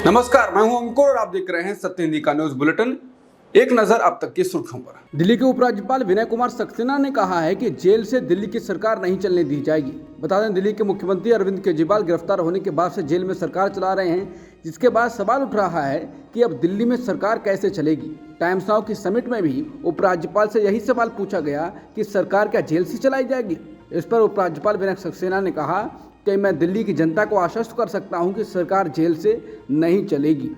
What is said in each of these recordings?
नमस्कार, मैं हूं अंकुर और आप देख रहे हैं सत्य हिंदी का न्यूज बुलेटिन। एक नजर अब तक की सुर्खियों पर। दिल्ली के उपराज्यपाल विनय कुमार सक्सेना ने कहा है कि जेल से दिल्ली की सरकार नहीं चलने दी जाएगी। बता दें, दिल्ली के मुख्यमंत्री अरविंद केजरीवाल गिरफ्तार होने के बाद से जेल में सरकार चला रहे हैं, जिसके बाद सवाल उठ रहा है कि अब दिल्ली में सरकार कैसे चलेगी। टाइम्स नाउ की समिट में भी उपराज्यपाल से यही सवाल पूछा गया कि सरकार क्या जेल से चलाई जाएगी। इस पर उपराज्यपाल विनय सक्सेना ने कहा कि मैं दिल्ली की जनता को आश्वस्त कर सकता हूं कि सरकार जेल से नहीं चलेगी।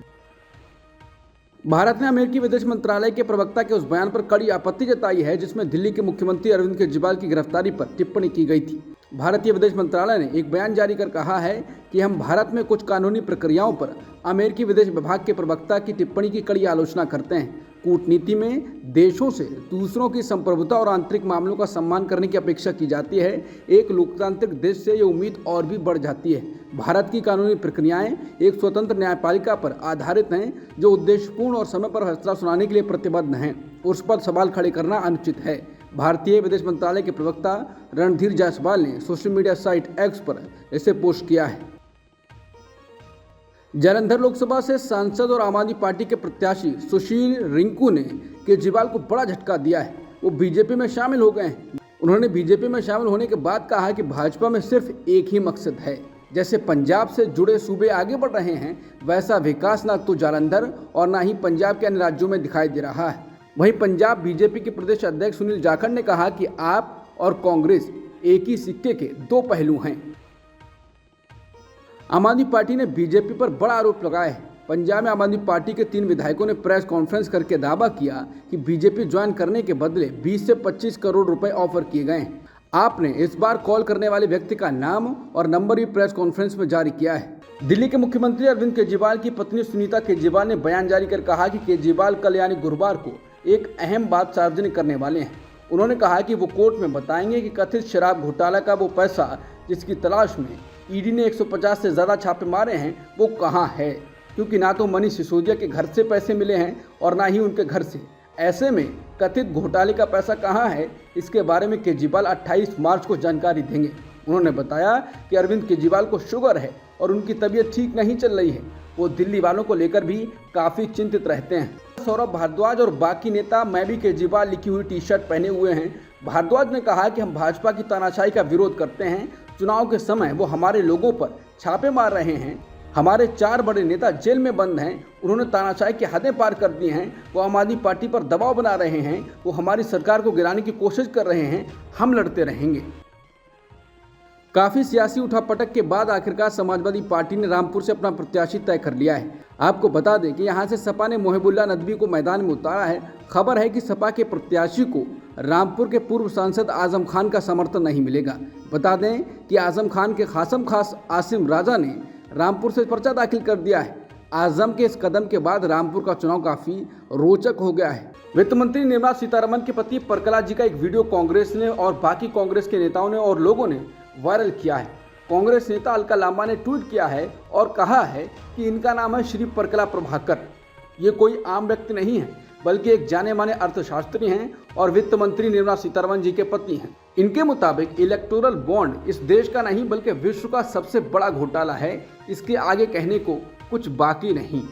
भारत ने अमेरिकी विदेश मंत्रालय के प्रवक्ता के उस बयान पर कड़ी आपत्ति जताई है जिसमें दिल्ली के मुख्यमंत्री अरविंद केजरीवाल की गिरफ्तारी पर टिप्पणी की गई थी। भारतीय विदेश मंत्रालय ने एक बयान जारी कर कहा है कि हम भारत में कुछ कानूनी प्रक्रियाओं पर अमेरिकी विदेश विभाग के प्रवक्ता की टिप्पणी की कड़ी आलोचना करते हैं। कूटनीति में देशों से दूसरों की संप्रभुता और आंतरिक मामलों का सम्मान करने की अपेक्षा की जाती है। एक लोकतांत्रिक देश से ये उम्मीद और भी बढ़ जाती है। भारत की कानूनी प्रक्रियाएं एक स्वतंत्र न्यायपालिका पर आधारित हैं जो उद्देश्यपूर्ण और समय पर फैसला सुनाने के लिए प्रतिबद्ध हैं। उस पर सवाल खड़े करना अनुचित है। भारतीय विदेश मंत्रालय के प्रवक्ता रणधीर जायसवाल ने सोशल मीडिया साइट एक्स पर इसे पोस्ट किया है। जालंधर लोकसभा से सांसद और आम आदमी पार्टी के प्रत्याशी सुशील रिंकू ने केजरीवाल को बड़ा झटका दिया है। वो बीजेपी में शामिल हो गए हैं। उन्होंने बीजेपी में शामिल होने के बाद कहा कि भाजपा में सिर्फ एक ही मकसद है। जैसे पंजाब से जुड़े सूबे आगे बढ़ रहे हैं, वैसा विकास ना तो जालंधर और ना ही पंजाब के अन्य राज्यों में दिखाई दे रहा है। वहीं पंजाब बीजेपी के प्रदेश अध्यक्ष सुनील जाखड़ ने कहा कि आप और कांग्रेस एक ही सिक्के के दो पहलू हैं। आम आदमी पार्टी ने बीजेपी पर बड़ा आरोप लगाया है। पंजाब में आम आदमी पार्टी के 3 विधायकों ने प्रेस कॉन्फ्रेंस करके दावा किया कि बीजेपी ज्वाइन करने के बदले 20 से 25 करोड़ रुपए ऑफर किए गए हैं। आपने इस बार कॉल करने वाले व्यक्ति का नाम और नंबर भी प्रेस कॉन्फ्रेंस में जारी किया है। दिल्ली के मुख्यमंत्री अरविंद केजरीवाल की पत्नी सुनीता केजरीवाल ने बयान जारी कर कहा कि केजरीवाल कल यानी गुरुवार को एक अहम बात सार्वजनिक करने वाले हैं। उन्होंने कहा कि वो कोर्ट में बताएंगे कि कथित शराब घोटाला का वो पैसा जिसकी तलाश में ईडी ने 150 से ज़्यादा छापे मारे हैं वो कहाँ है, क्योंकि ना तो मनीष सिसोदिया के घर से पैसे मिले हैं और ना ही उनके घर से। ऐसे में कथित घोटाले का पैसा कहाँ है, इसके बारे में केजरीवाल 28 मार्च को जानकारी देंगे। उन्होंने बताया कि अरविंद केजरीवाल को शुगर है और उनकी तबीयत ठीक नहीं चल रही है। वो दिल्ली वालों को लेकर भी काफ़ी चिंतित रहते हैं। सौरभ भारद्वाज और बाकी नेता मैं भी केजरीवाल लिखी हुई टी शर्ट पहने हुए हैं। भारद्वाज ने कहा कि हम भाजपा की तानाशाही का विरोध करते हैं। चुनाव के समय वो हमारे लोगों पर छापे मार रहे हैं। हमारे 4 बड़े नेता जेल में बंद हैं। उन्होंने तानाशाही की हदें पार कर दी हैं। वो आम आदमी पार्टी पर दबाव बना रहे हैं। वो हमारी सरकार को गिराने की कोशिश कर रहे हैं। हम लड़ते रहेंगे। काफ़ी सियासी उठापटक के बाद आखिरकार समाजवादी पार्टी ने रामपुर से अपना प्रत्याशी तय कर लिया है। आपको बता दें कि यहां से सपा ने मोहिबुल्लाह नदवी को मैदान में उतारा है। खबर है कि सपा के प्रत्याशी को रामपुर के पूर्व सांसद आजम खान का समर्थन नहीं मिलेगा। बता दें कि आजम खान के खासम खास आसिम राजा ने रामपुर से पर्चा दाखिल कर दिया है। आजम के इस कदम के बाद रामपुर का चुनाव काफ़ी रोचक हो गया है। वित्त मंत्री निर्मला सीतारमण के पति परकला जी का एक वीडियो कांग्रेस ने और बाकी कांग्रेस के नेताओं ने और लोगों ने वायरल किया है। कांग्रेस नेता अलका लांबा ने ट्वीट किया है और कहा है कि इनका नाम है श्री परकला प्रभाकर। ये कोई आम व्यक्ति नहीं है, बल्कि एक जाने माने अर्थशास्त्री हैं और वित्त मंत्री निर्मला सीतारमण जी के पत्नी हैं। इनके मुताबिक इलेक्टोरल बॉन्ड इस देश का नहीं बल्कि विश्व का सबसे बड़ा घोटाला है। इसके आगे कहने को कुछ बाकी नहीं।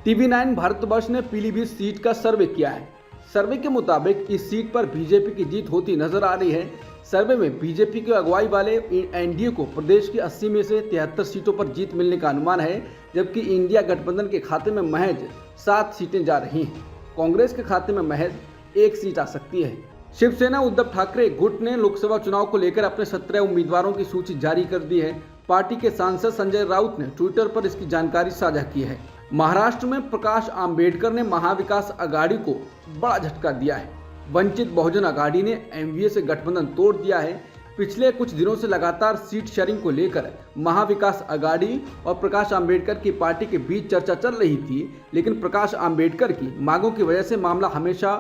TV9 भारतवर्ष ने पीलीभीत सीट का सर्वे किया है। सर्वे के मुताबिक इस सीट पर बीजेपी की जीत होती नजर आ रही है। सर्वे में बीजेपी की अगुवाई वाले एनडीए को प्रदेश की 80 में से 73 सीटों पर जीत मिलने का अनुमान है, जबकि इंडिया गठबंधन के खाते में महज 7 सीटें जा रही हैं। कांग्रेस के खाते में महज 1 सीट आ सकती है। शिवसेना उद्धव ठाकरे गुट ने लोकसभा चुनाव को लेकर अपने 17 उम्मीदवारों की सूची जारी कर दी है। पार्टी के सांसद संजय राउत ने ट्विटर पर इसकी जानकारी साझा की है। महाराष्ट्र में प्रकाश आंबेडकर ने महाविकास आघाड़ी को बड़ा झटका दिया है। वंचित बहुजन आघाड़ी ने एमवीए से गठबंधन तोड़ दिया है। पिछले कुछ दिनों से लगातार सीट शेयरिंग को लेकर महाविकास आघाड़ी और प्रकाश आंबेडकर की पार्टी के बीच चर्चा चल रही थी, लेकिन प्रकाश आंबेडकर की मांगों की वजह से मामला हमेशा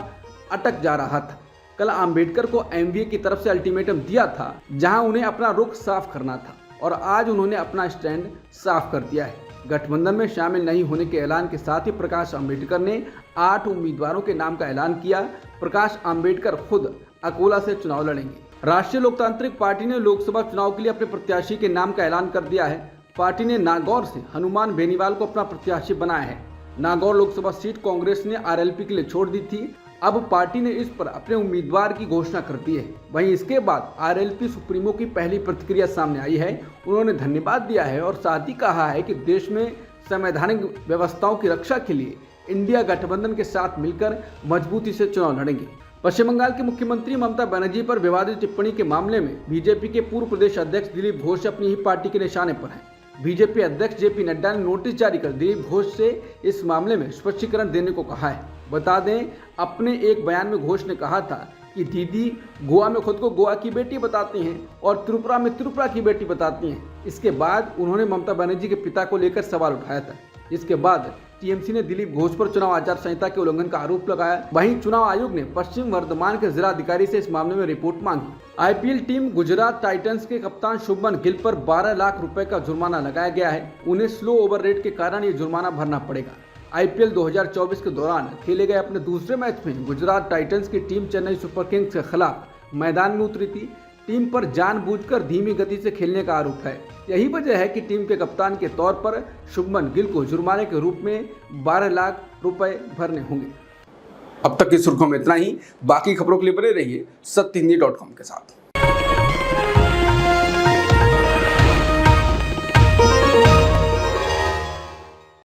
अटक जा रहा था। कल आंबेडकर को एमवीए की तरफ से अल्टीमेटम दिया था, जहां उन्हें अपना रुख साफ करना था, और आज उन्होंने अपना स्टैंड साफ कर दिया है। गठबंधन में शामिल नहीं होने के ऐलान के साथ ही प्रकाश आंबेडकर ने 8 उम्मीदवारों के नाम का ऐलान किया। प्रकाश आंबेडकर खुद अकोला से चुनाव लड़ेंगे। राष्ट्रीय लोकतांत्रिक पार्टी ने लोकसभा चुनाव के लिए अपने प्रत्याशी के नाम का ऐलान कर दिया है। पार्टी ने नागौर से हनुमान बेनीवाल को अपना प्रत्याशी बनाया है। नागौर लोकसभा सीट कांग्रेस ने आरएलपी के लिए छोड़ दी थी। अब पार्टी ने इस पर अपने उम्मीदवार की घोषणा कर दी है। वहीं इसके बाद आरएलपी सुप्रीमो की पहली प्रतिक्रिया सामने आई है। उन्होंने धन्यवाद दिया है और साथ ही कहा है कि देश में संवैधानिक व्यवस्थाओं की रक्षा के लिए इंडिया गठबंधन के साथ मिलकर मजबूती से चुनाव लड़ेंगे। पश्चिम बंगाल के मुख्यमंत्री ममता बनर्जी पर विवादित टिप्पणी के मामले में बीजेपी के पूर्व प्रदेश अध्यक्ष दिलीप घोष अपनी ही पार्टी के निशाने पर हैं। बीजेपी अध्यक्ष जेपी नड्डा ने नोटिस जारी कर दिलीप घोष से इस मामले में स्पष्टीकरण देने को कहा है। बता दें, अपने एक बयान में घोष ने कहा था कि दीदी गोवा में खुद को गोवा की बेटी बताती हैं और त्रिपुरा में त्रिपुरा की बेटी बताती हैं। इसके बाद उन्होंने ममता बनर्जी के पिता को लेकर सवाल उठाया था। इसके बाद टीएमसी ने दिलीप घोष पर चुनाव आचार संहिता के उल्लंघन का आरोप लगाया। वहीं चुनाव आयोग ने पश्चिम वर्धमान के जिलाधिकारी से इस मामले में रिपोर्ट मांगी। आईपीएल टीम गुजरात टाइटंस के कप्तान शुभमन गिल पर 12 लाख रुपए का जुर्माना लगाया गया है। उन्हें स्लो ओवर रेट के कारण ये जुर्माना भरना पड़ेगा। आईपीएल 2024 के दौरान खेले गए अपने दूसरे मैच में गुजरात टाइटंस की टीम चेन्नई सुपर किंग्स के खिलाफ मैदान में उतरी थी। टीम पर जानबूझकर धीमी गति से खेलने का आरोप है। यही वजह है कि टीम के कप्तान के तौर पर शुभमन गिल को जुर्माने के रूप में 12 लाख रुपए भरने होंगे। अब तक की सुर्खियों में इतना ही। बाकी खबरों के लिए बने रहिए सत्यहिंदी.com के साथ।